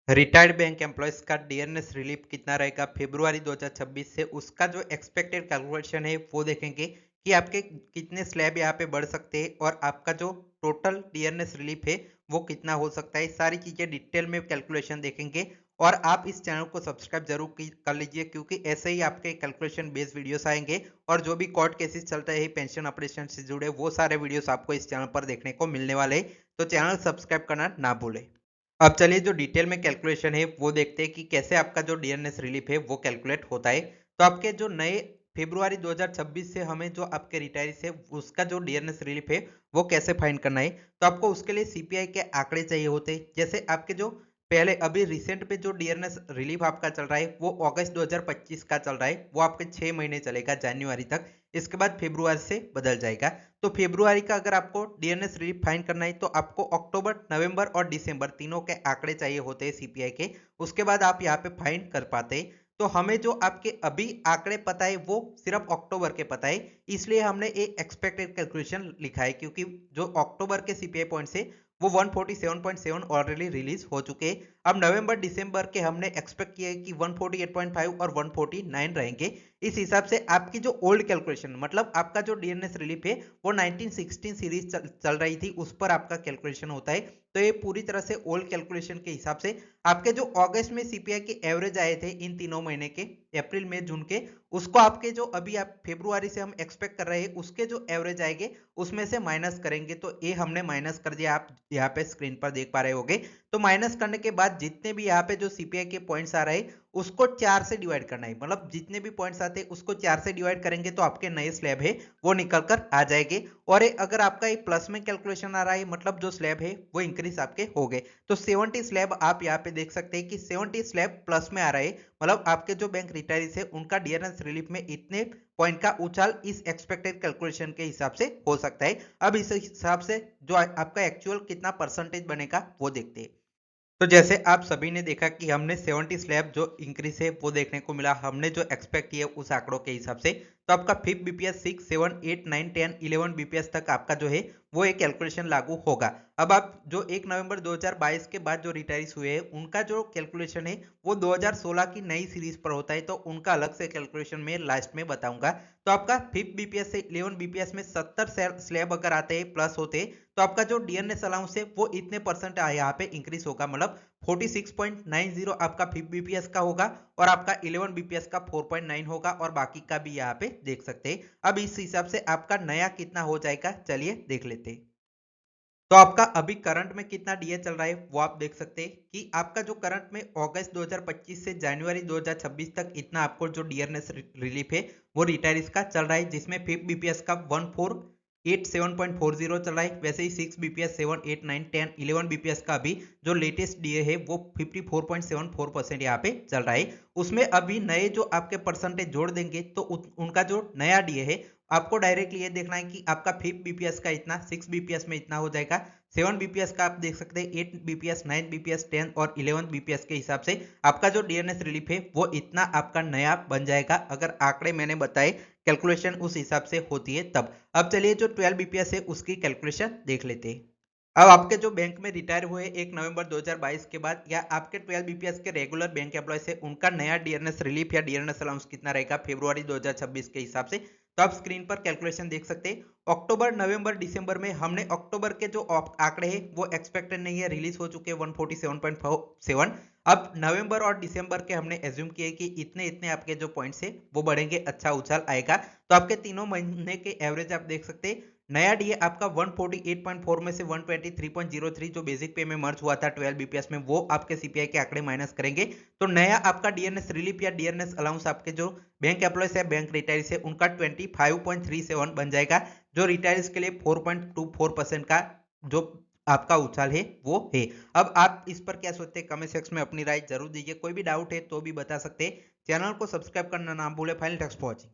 Retired bank employees का DNS relief कितना रहेगा फरवरी 2026 से, उसका जो एक्सपेक्टेड कैलकुलेशन है वो देखेंगे कि आपके कितने स्लैब यहाँ पे बढ़ सकते हैं और आपका जो टोटल डीएनएस रिलीफ है वो कितना हो सकता है। सारी चीजें डिटेल में कैलकुलेशन देखेंगे और आप इस चैनल को सब्सक्राइब जरूर कर लीजिए, क्योंकि ऐसे ही आपके कैलकुलेशन बेस्ड वीडियोस आएंगे और जो भी कोर्ट केसेस चलते हैं पेंशन ऑपरेशन से जुड़े वो सारे वीडियोस आपको इस चैनल पर देखने को मिलने वाले हैं। तो चैनल सब्सक्राइब करना ना भूलें। अब चलिए जो डिटेल में कैलकुलेशन है वो देखते हैं कि कैसे आपका जो डीएनएस रिलीफ है वो कैलकुलेट होता है। तो आपके जो नए फरवरी 2026 से हमें जो आपके रिटायरीज है उसका जो डीएनएस रिलीफ है वो कैसे फाइंड करना है। तो आपको उसके लिए सीपीआई के आंकड़े चाहिए होते हैं। जैसे आपके जो पहले अभी रिसेंट पे जो डीएनएस रिलीफ आपका चल रहा है वो अगस्त 2025 का चल रहा है, वो आपके 6 महीने चलेगा जनवरी तक। इसके बाद फरवरी से बदल जाएगा। तो फरवरी का अगर आपको डीएनएस रिलीफ फाइंड करना है तो आपको अक्टूबर, नवंबर और दिसंबर तीनों के आंकड़े चाहिए होते हैं सीपीआई के। उसके बाद आप यहाँ पे फाइंड कर पाते हैं। तो हमें जो आपके अभी आंकड़े पता है वो सिर्फ अक्टूबर के पता है, इसलिए हमने एक एक्सपेक्टेड कैलकुलेशन लिखा है, क्योंकि जो अक्टूबर के सीपीआई पॉइंट से वो 147.7 ऑलरेडी रिलीज हो चुके हैं। अब नवंबर दिसंबर के हमने एक्सपेक्ट किया है कि 148.5 और 149 रहेंगे। इस हिसाब से आपकी जो ओल्ड कैलकुलेशन मतलब आपका जो डीएनएस रिलीफ है वो 1916 सीरीज चल रही थी, उस पर आपका कैलकुलेशन होता है। तो ये पूरी तरह से ओल्ड कैलकुलेशन के हिसाब से आपके जो अगस्त में सीपीआई के एवरेज आए थे इन तीनों महीने के, अप्रैल मई जून के, उसको आपके जो अभी आप फरवरी से हम एक्सपेक्ट कर रहे हैं उसके जो एवरेज आएंगे उसमें से माइनस करेंगे। तो ये हमने माइनस कर दिया, आप यहाँ पे स्क्रीन पर देख पा रहे होगे। तो माइनस करने के बाद जितने भी यहाँ पे जो सीपीआई के पॉइंट्स आ रहे हैं उसको 4 से डिवाइड करना है, मतलब जितने भी पॉइंट्स आते हैं उसको 4 से डिवाइड करेंगे तो आपके नए स्लैब है वो निकल कर आ जाएंगे। और अगर आपका एक प्लस में कैलकुलेशन आ रहा है मतलब जो स्लैब है वो इंक्रीज आपके हो गए। तो 70 स्लैब आप यहाँ पे देख सकते हैं कि 70 स्लैब प्लस में आ रहा है, मतलब आपके जो बैंक रिटायरीज है उनका डीएनएस रिलीफ में इतने पॉइंट का उछाल इस एक्सपेक्टेड कैलकुलेशन के हिसाब से हो सकता है। अब इस हिसाब से जो आपका एक्चुअल कितना परसेंटेज बनेगा वो देखते हैं। तो जैसे आप सभी ने देखा कि हमने 70 स्लैब जो इंक्रीज है वो देखने को मिला, हमने जो एक्सपेक्ट किया उस आंकड़ों के हिसाब से। तो आपका 5 बीपीएस 6 7 8 9 10 11 बीपीएस तक आपका जो है वो एक कैलकुलेशन लागू होगा। अब आप जो 1 नवंबर 2022 के बाद जो रिटायरीज हुए हैं उनका जो कैलकुलेशन है वो 2016 की नई सीरीज पर होता है, तो उनका अलग से कैलकुलेशन में लास्ट में बताऊंगा। तो आपका 5 बीपीएस से 11 बीपीएस में 70 स्लैब अगर आते हैं प्लस होते तो आपका जो डीएनएस अलाउंस है वो इतने परसेंट यहाँ पे इंक्रीज होगा, मतलब 46.90 आपका 5 बीपीएस का होगा और आपका 11 बीपीएस का 4.9 होगा और बाकी का भी यहाँ पे देख सकते हैं। अब इस हिसाब से आपका नया कितना हो जाएगा चलिए देख लेते हैं। तो आपका अभी करंट में कितना डीए चल रहा है वो आप देख सकते हैं कि आपका जो करंट में अगस्त 2025 से जनवरी 2026 तक इतना आपको जो डीएनएस रिलीफ है वो रिटायरीज का चल रहा है, जिसमें 5 बीपीएस का 1487.40 चल रहा है। वैसे ही 6 बीपीएस 7 8 9 10 11 बीपीएस का अभी जो लेटेस्ट डीए है वो 54.74% यहाँ पे चल रहा है। उसमें अभी नए जो आपके परसेंटेज जोड़ देंगे तो उनका जो नया डीए है आपको डायरेक्टली ये देखना है कि आपका 5 बीपीएस का इतना, 6 बीपीएस में इतना हो जाएगा, 7 बीपीएस का आप देख सकते हैं 8 बीपीएस 9 बीपीएस 10 और 11 बीपीएस के हिसाब से आपका जो डीएनएस रिलीफ है वो इतना आपका नया बन जाएगा, अगर आंकड़े मैंने बताए कैलकुलेशन उस हिसाब से होती है तब। अब चलिए जो 12 बीपीएस है उसकी कैलकुलेशन देख लेते हैं। अब आपके जो बैंक में रिटायर हुए 1 नवंबर 2022 के बाद या आपके 12 बीपीएस के रेगुलर बैंक एम्प्लॉयज है उनका नया डीएनएस रिलीफ या डीएनएस अलाउंस कितना रहेगा फरवरी 2026 के हिसाब से। तो आप स्क्रीन पर कैलकुलेशन देख सकते हैं। अक्टूबर, नवंबर, दिसंबर में हमने अक्टूबर के जो आंकड़े हैं वो एक्सपेक्टेड नहीं है, रिलीज हो चुके हैं 147.7। अब नवंबर और दिसंबर के हमने एज्यूम किए कि इतने इतने आपके जो पॉइंट्स है वो बढ़ेंगे, अच्छा उछाल आएगा। तो आपके तीनों महीने के एवरेज आप देख सकते हैं। नया डीए आपका 148.4 में से 123.03 जो बेसिक पे में मर्ज हुआ था 12 बीपीएस में वो आपके सीपीआई के आंकड़े माइनस करेंगे। तो नया आपका डीएनएस रिलीफ या डीएनएस अलाउंस आपके जो बैंक एम्प्लॉयज है बैंक रिटायरीज है उनका 25.37 बन जाएगा, जो रिटायरीज के लिए 4.24% का जो आपका उछाल है वो है। अब आप इस पर क्या सोचते हैं कमेंट सेक्शन में अपनी राय जरूर दीजिए, कोई भी डाउट है तो भी बता सकते हैं। चैनल को सब्सक्राइब करना ना भूले। Final text watching.